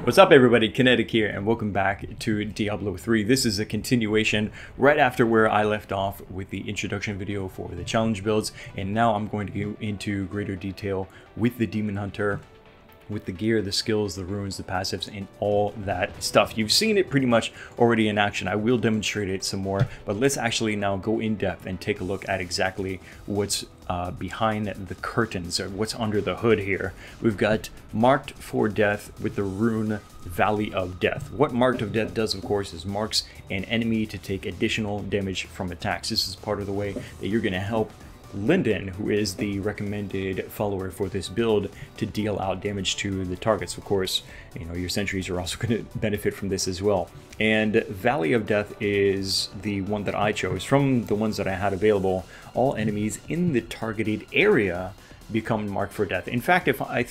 What's up everybody, Kinetic here and welcome back to Diablo 3. This is a continuation right after where I left off with the introduction video for the challenge builds, and now I'm going to go into greater detail with the Demon Hunter, with the gear, the skills, the runes, the passives, and all that stuff. You've seen it pretty much already in action. I will demonstrate it some more, but let's actually now go in depth and take a look at exactly what's behind the curtains, or what's under the hood here. We've got Marked for Death with the rune Valley of Death. What Marked of Death does, of course, is marks an enemy to take additional damage from attacks. This is part of the way that you're going to help Lyndon, who is the recommended follower for this build, to deal out damage to the targets. Of course, you know, your sentries are also going to benefit from this as well. And Valley of Death is the one that I chose from the ones that I had available. All enemies in the targeted area become marked for death. In fact, if I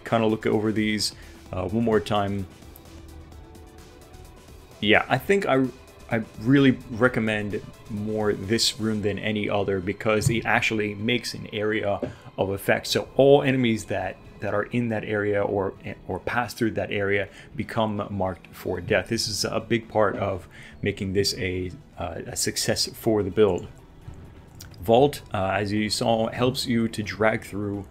kind of look over these one more time, yeah, I think I really recommend more this rune than any other, because it actually makes an area of effect. So all enemies that are in that area or pass through that area become marked for death. This is a big part of making this a success for the build. Vault, as you saw, helps you to drag through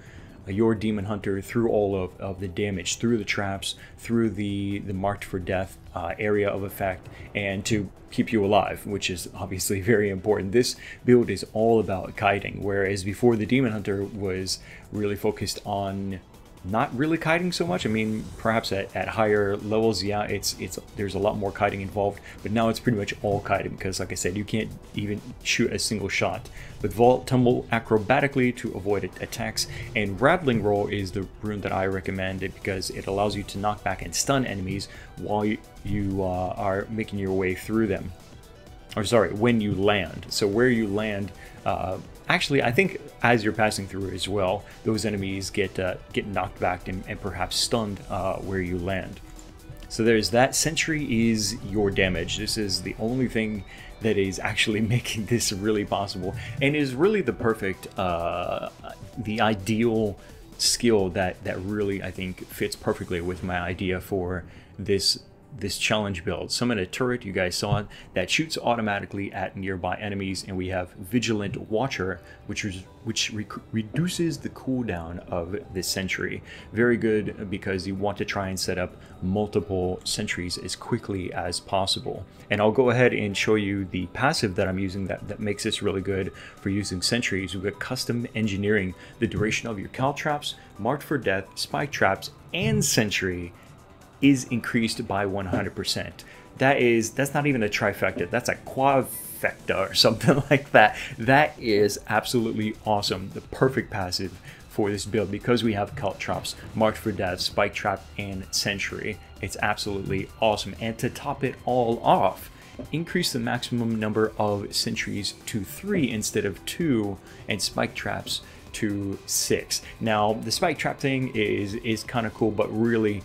your Demon Hunter through all of the damage, through the traps, through the marked for death area of effect, and to keep you alive, which is obviously very important. This build is all about kiting, whereas before the Demon Hunter was really focused on not really kiting so much. I mean, perhaps at higher levels, yeah, there's a lot more kiting involved, but now it's pretty much all kiting, because like I said, you can't even shoot a single shot. With Vault, tumble acrobatically to avoid attacks, and Rattling Roll is the rune that I recommend because it allows you to knock back and stun enemies while you are making your way through them. Or sorry, when you land. So where you land, actually, I think as you're passing through as well, those enemies get knocked back and perhaps stunned where you land. So there's that. Sentry is your damage. This is the only thing that is actually making this really possible, and is really the perfect, the ideal skill that really, I think, fits perfectly with my idea for this challenge build. Summon a turret, you guys saw it, that shoots automatically at nearby enemies, and we have Vigilant Watcher, which reduces the cooldown of the sentry. Very good, because you want to try and set up multiple sentries as quickly as possible. And I'll go ahead and show you the passive that I'm using that makes this really good for using sentries. We've got Custom Engineering. The duration of your caltraps, Marked for Death, Spike Traps, and Sentry is increased by 100%. That's not even a trifecta, that's a quadfecta or something like that. That is absolutely awesome. The perfect passive for this build, because we have caltraps, Marked for Death, Spike Trap, and Sentry. It's absolutely awesome. And to top it all off, increase the maximum number of sentries to 3 instead of 2, and Spike Traps to 6. Now, the Spike Trap thing is kind of cool, but really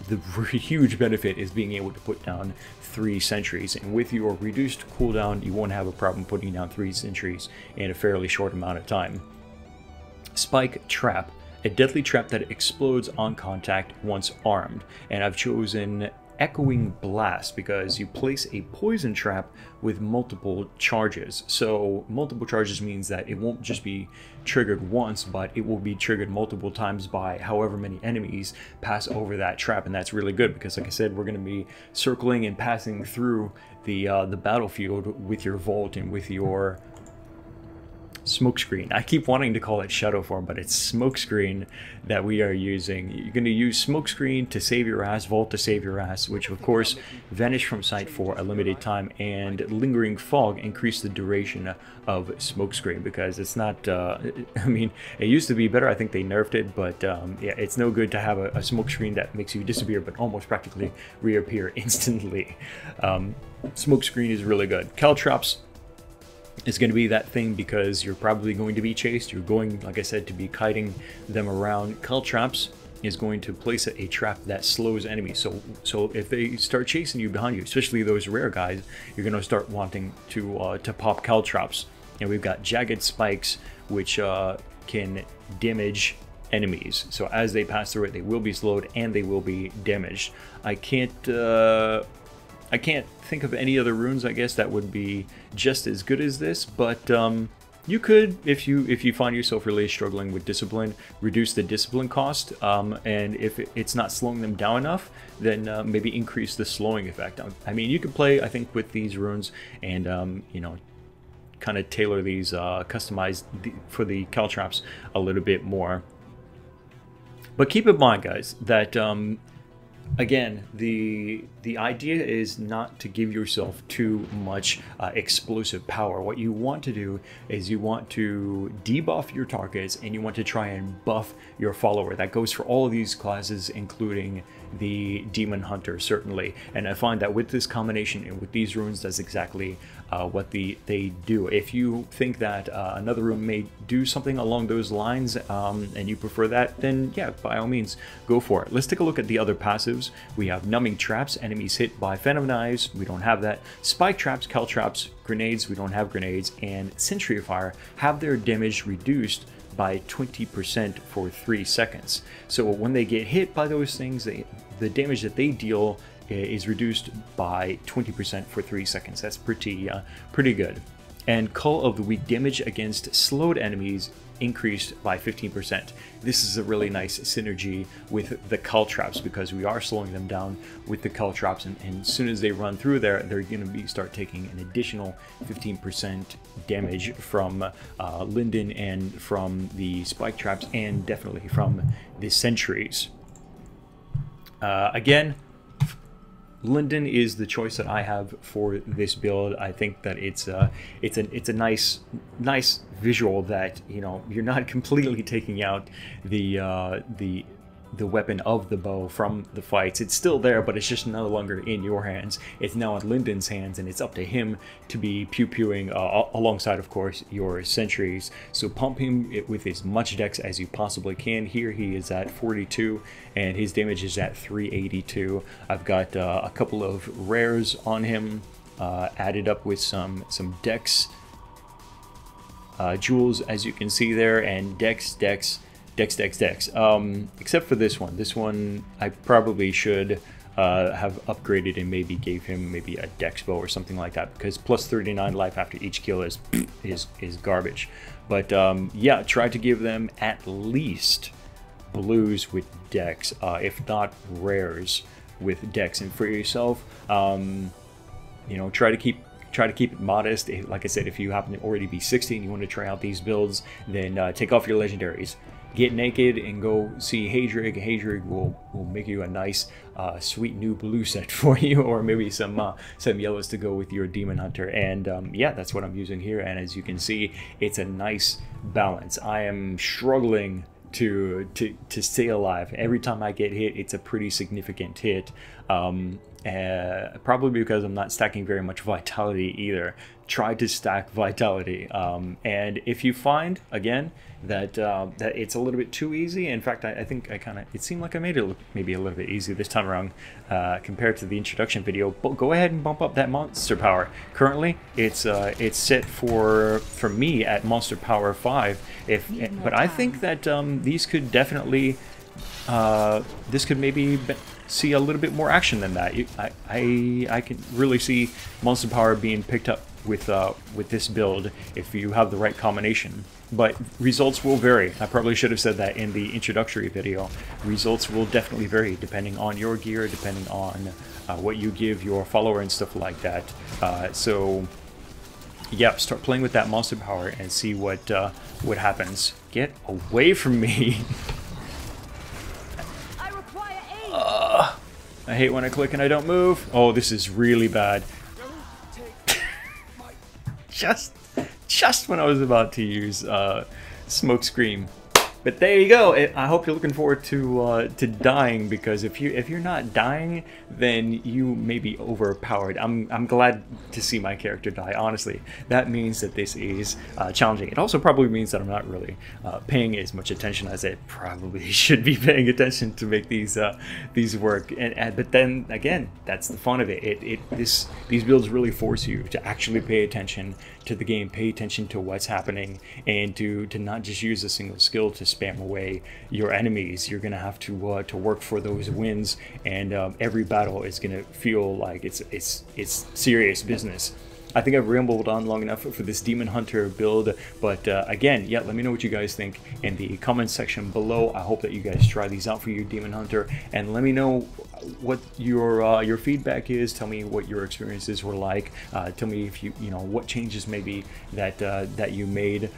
the huge benefit is being able to put down 3 sentries, and with your reduced cooldown, you won't have a problem putting down 3 sentries in a fairly short amount of time. Spike Trap, a deadly trap that explodes on contact once armed, and I've chosen Echoing Blast because you place a poison trap with multiple charges. So multiple charges means that it won't just be triggered once, but it will be triggered multiple times by however many enemies pass over that trap. And that's really good because, like I said, we're going to be circling and passing through the battlefield with your Vault and with your smokescreen. I keep wanting to call it shadow form, but it's smokescreen that we are using. You're going to use smokescreen to save your ass, Vault to save your ass, which of course vanish from sight for a limited time, and lingering fog increase the duration of smokescreen, because it's not I mean, it used to be better. I think they nerfed it, but yeah, it's no good to have a smokescreen that makes you disappear but almost practically reappear instantly. Smokescreen is really good. Caltraps is going to be that thing because you're probably going to be chased. You're going, like I said, to be kiting them around. Caltraps is going to place a trap that slows enemies. So if they start chasing you behind you, especially those rare guys, you're going to start wanting to pop caltraps. And we've got Jagged Spikes, which can damage enemies. So as they pass through it, they will be slowed and they will be damaged. I can't think of any other runes, I guess, that would be just as good as this, but you could, if you find yourself really struggling with discipline, reduce the discipline cost, and if it's not slowing them down enough, then maybe increase the slowing effect. I mean, you could play, I think, with these runes and you know, kind of tailor these, customize for the caltrops a little bit more. But keep in mind, guys, that again, the idea is not to give yourself too much explosive power. What you want to do is you want to debuff your targets and you want to try and buff your follower. That goes for all of these classes, including the Demon Hunter, certainly. And I find that with this combination and with these runes, that's exactly what they do. If you think that another rune may do something along those lines and you prefer that, then yeah, by all means, go for it. Let's take a look at the other passives. We have Numbing Traps, enemies hit by Phantom Knives, we don't have that. Spike Traps, Caltrops, Grenades, we don't have grenades. And Sentry Fire have their damage reduced by 20% for 3 seconds. So when they get hit by those things, the damage that they deal is reduced by 20% for 3 seconds. That's pretty good. And Call of the Weak, damage against slowed enemies increased by 15%. This is a really nice synergy with the Caltrops because we are slowing them down with the Caltrops, and as soon as they run through there, they're going to start taking an additional 15% damage from Linden and from the Spike Traps, and definitely from the Sentries. Again, Linden is the choice that I have for this build. I think that it's a nice visual that, you know, you're not completely taking out the weapon of the bow from the fights. It's still there, but it's just no longer in your hands. It's now in Linden's hands, and it's up to him to be pew-pewing alongside, of course, your sentries. So pump him with as much dex as you possibly can. Here he is at 42, and his damage is at 382. I've got a couple of rares on him, added up with some dex jewels, as you can see there, and dex. Except for this one. This one I probably should have upgraded and maybe gave him maybe a dex bow or something like that, because plus 39 life after each kill is garbage. But yeah, try to give them at least blues with dex, if not rares with dex. And for yourself, you know, try to keep it modest. Like I said, if you happen to already be 60 and you want to try out these builds, then take off your legendaries. Get naked and go see Hadrig. Hadrig will make you a nice, sweet new blue set for you, or maybe some yellows to go with your Demon Hunter. And yeah, that's what I'm using here. And as you can see, it's a nice balance. I am struggling to stay alive. Every time I get hit, it's a pretty significant hit. Probably because I'm not stacking very much vitality either. Try to stack vitality, and if you find again that that it's a little bit too easy, in fact I think it seemed like I made it look maybe a little bit easy this time around compared to the introduction video, but go ahead and bump up that monster power. Currently it's set for me at monster power 5, but I think that these could definitely this could maybe see a little bit more action than that. I can really see monster power being picked up with this build if you have the right combination. But results will vary. I probably should have said that in the introductory video. Results will definitely vary depending on your gear, depending on what you give your follower and stuff like that. So yeah, start playing with that monster power and see what happens. Get away from me. I hate when I click and I don't move. Oh, this is really bad. Just when I was about to use Smoke Scream. But there you go. I hope you're looking forward to dying, because if you're not dying, then you may be overpowered. I'm glad to see my character die. Honestly, that means that this is challenging. It also probably means that I'm not really paying as much attention as I probably should be paying attention to make these work. But then again, that's the fun of it. These builds really force you to actually pay attention to the game, pay attention to what's happening, and to not just use a single skill to spam away your enemies. You're gonna have to work for those wins, and every battle is gonna feel like it's serious business. I think I've rambled on long enough for this Demon Hunter build, but again, yeah, let me know what you guys think in the comment section below. I hope that you guys try these out for your Demon Hunter, and let me know what your feedback is. Tell me what your experiences were like. Tell me if you know what changes maybe that you made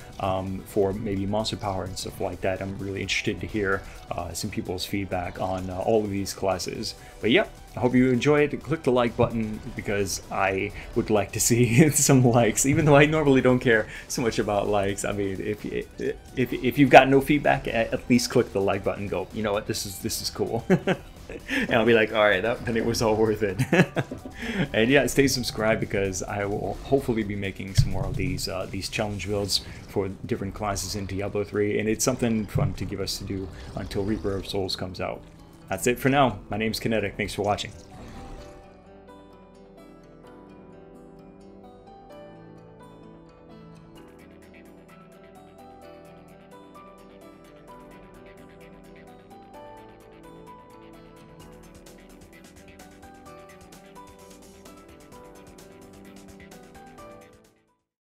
for maybe monster power and stuff like that. I'm really interested to hear some people's feedback on all of these classes. But yeah, I hope you enjoy it. Click the like button because I would like to see some likes, even though I normally don't care so much about likes. I mean, if you've got no feedback, at least click the like button. Go, you know what? This is cool. And I'll be like, all right, then it was all worth it. And yeah, stay subscribed because I will hopefully be making some more of these challenge builds for different classes in Diablo 3, and it's something fun to give us to do until Reaper of Souls comes out. That's it for now. My name's Kinetic. Thanks for watching.